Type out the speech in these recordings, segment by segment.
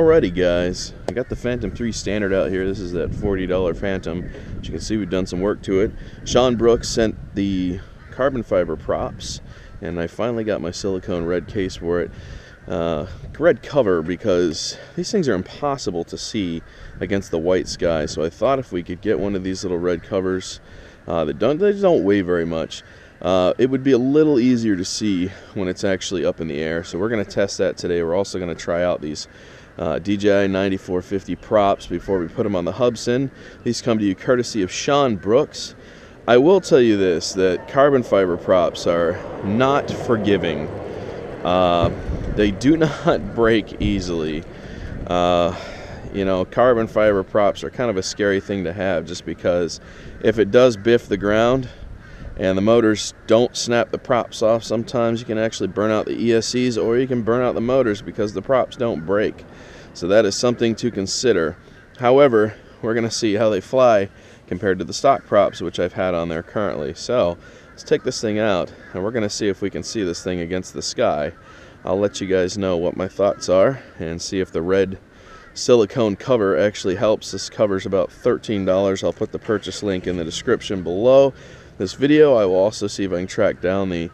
Alrighty guys, I got the Phantom 3 Standard out here. This is that $40 Phantom. As you can see, we've done some work to it. Sean Brooks sent the carbon fiber props, and I finally got my silicone red case for it. Red cover, because these things are impossible to see against the white sky. So I thought if we could get one of these little red covers they don't weigh very much, it would be a little easier to see when it's actually up in the air. So we're going to test that today. We're also going to try out these DJI 9450 props before we put them on the Hubsan. These come to you courtesy of Sean Brooks. I will tell you this, that carbon fiber props are not forgiving. They do not break easily. You know, carbon fiber props are kind of a scary thing to have, just because if it does biff the ground and the motors don't snap the props off, sometimes you can actually burn out the ESCs, or you can burn out the motors because the props don't break. So that is something to consider. However, we're going to see how they fly compared to the stock props, which I've had on there currently. So let's take this thing out, and we're going to see if we can see this thing against the sky. I'll let you guys know what my thoughts are and see if the red silicone cover actually helps. This cover's about $13. I'll put the purchase link in the description below this video. I will also see if I can track down the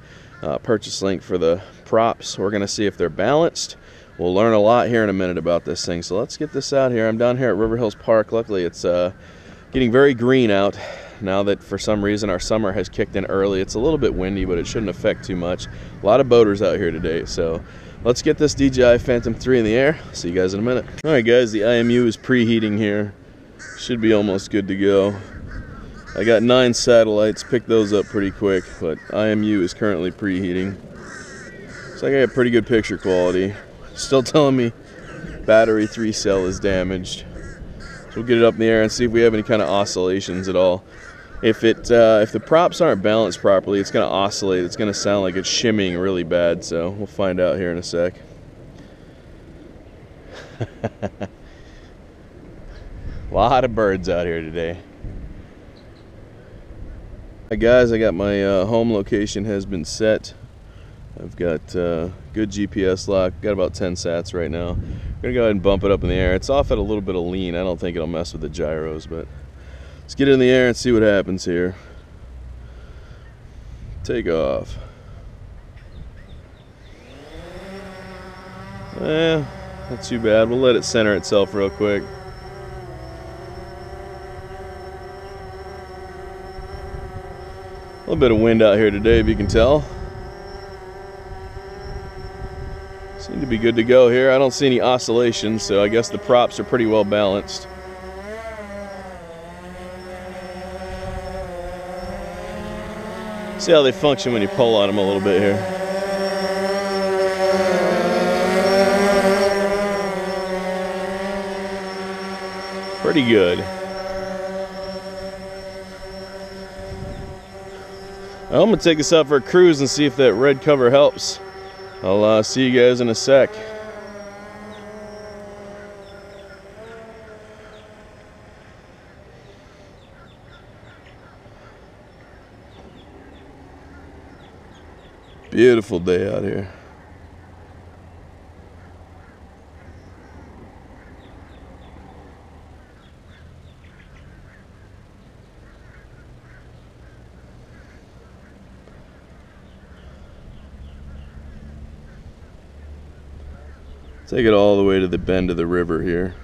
purchase link for the props. We're going to see if they're balanced. We'll learn a lot here in a minute about this thing. So let's get this out here. I'm down here at River Hills Park. Luckily it's getting very green out now that for some reason our summer has kicked in early. It's a little bit windy, but it shouldn't affect too much. A lot of boaters out here today. So let's get this DJI Phantom 3 in the air. See you guys in a minute. Alright guys, the IMU is preheating here. Should be almost good to go. I got 9 satellites, picked those up pretty quick, but IMU is currently preheating. Looks like I got pretty good picture quality. Still telling me battery 3 cell is damaged. So we'll get it up in the air and see if we have any kind of oscillations at all. If the props aren't balanced properly, it's going to oscillate. It's going to sound like it's shimmying really bad, so we'll find out here in a sec. A lot of birds out here today. Hi guys, I got my home location has been set. I've got good GPS lock. Got about 10 sats right now. I'm gonna go ahead and bump it up in the air. It's off at a little bit of lean. I don't think it'll mess with the gyros, but let's get it in the air and see what happens here. Take off. Not too bad. We'll let it center itself real quick. A little bit of wind out here today, if you can tell. Seem to be good to go here. I don't see any oscillations, so I guess the props are pretty well balanced. See how they function when you pull on them a little bit here. Pretty good. I'm gonna take this out for a cruise and see if that red cover helps. I'll see you guys in a sec. Beautiful day out here. Take it all the way to the bend of the river here.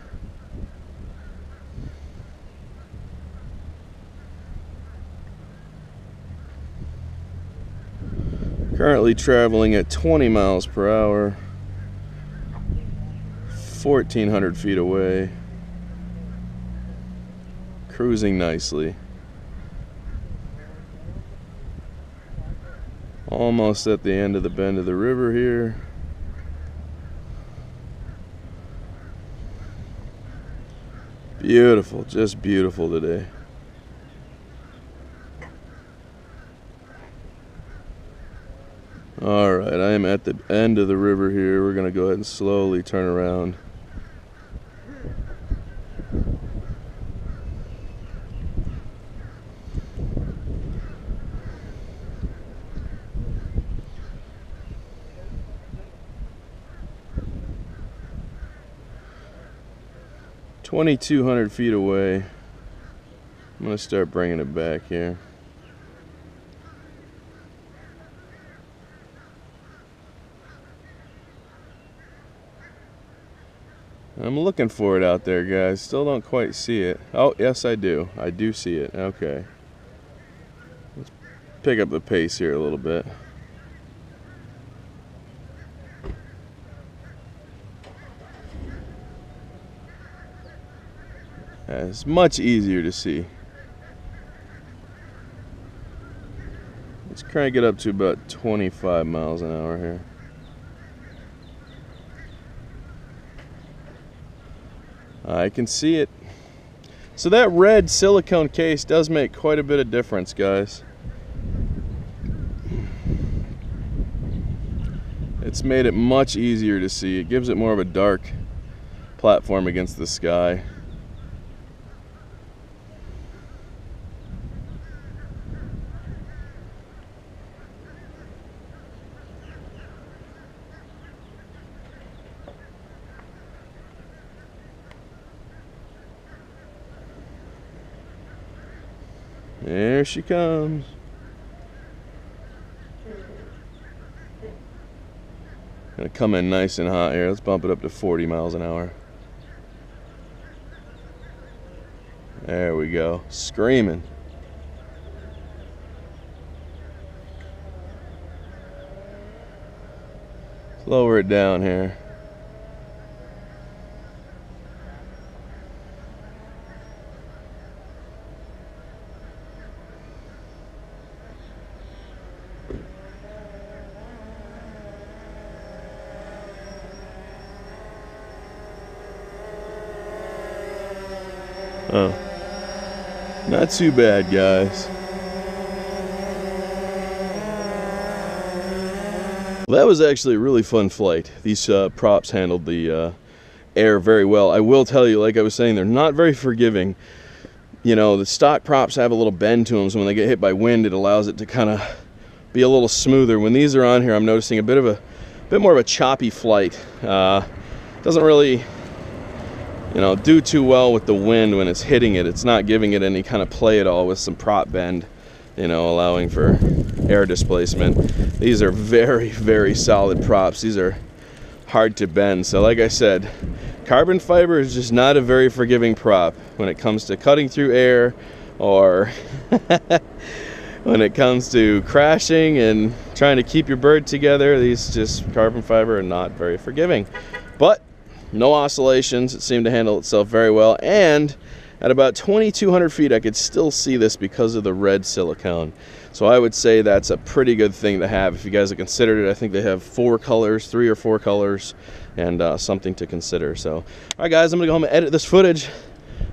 Currently traveling at 20 miles per hour, 1,400 feet away, cruising nicely. Almost at the end of the bend of the river here. Beautiful, just beautiful today. Alright, I am at the end of the river here. We're going to go ahead and slowly turn around. 2,200 feet away. I'm gonna start bringing it back here. I'm looking for it out there, guys. Still don't quite see it. Oh, yes, I do. I do see it. Okay. Let's pick up the pace here a little bit. It's much easier to see. Let's crank it up to about 25 miles an hour here. I can see it. So that red silicone case does make quite a bit of difference, guys. It's made it much easier to see. It gives it more of a dark platform against the sky. There she comes. Gonna come in nice and hot here. Let's bump it up to 40 miles an hour. There we go. Screaming. Lower it down here. Oh, not too bad, guys. Well, that was actually a really fun flight. These props handled the air very well. I will tell you, like I was saying, they're not very forgiving. You know, the stock props have a little bend to them, so when they get hit by wind, it allows it to kind of be a little smoother. When these are on here, I'm noticing a bit more of a choppy flight. Doesn't really, you know, do too well with the wind when it's hitting it. It's not giving it any kind of play at all with some prop bend, you know, allowing for air displacement. These are very, very solid props. These are hard to bend. So like I said, carbon fiber is just not a very forgiving prop when it comes to cutting through air, or when it comes to crashing and trying to keep your bird together. These just carbon fiber are not very forgiving. But no oscillations. It seemed to handle itself very well, and at about 2,200 feet I could still see this because of the red silicone. So I would say that's a pretty good thing to have. If you guys have considered it, I think they have 4 colors, 3 or 4 colors, and something to consider. So, all right, guys, I'm gonna go home and edit this footage.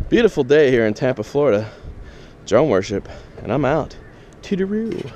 Beautiful day here in Tampa, Florida. Drone worship, and I'm out. Toodaloo.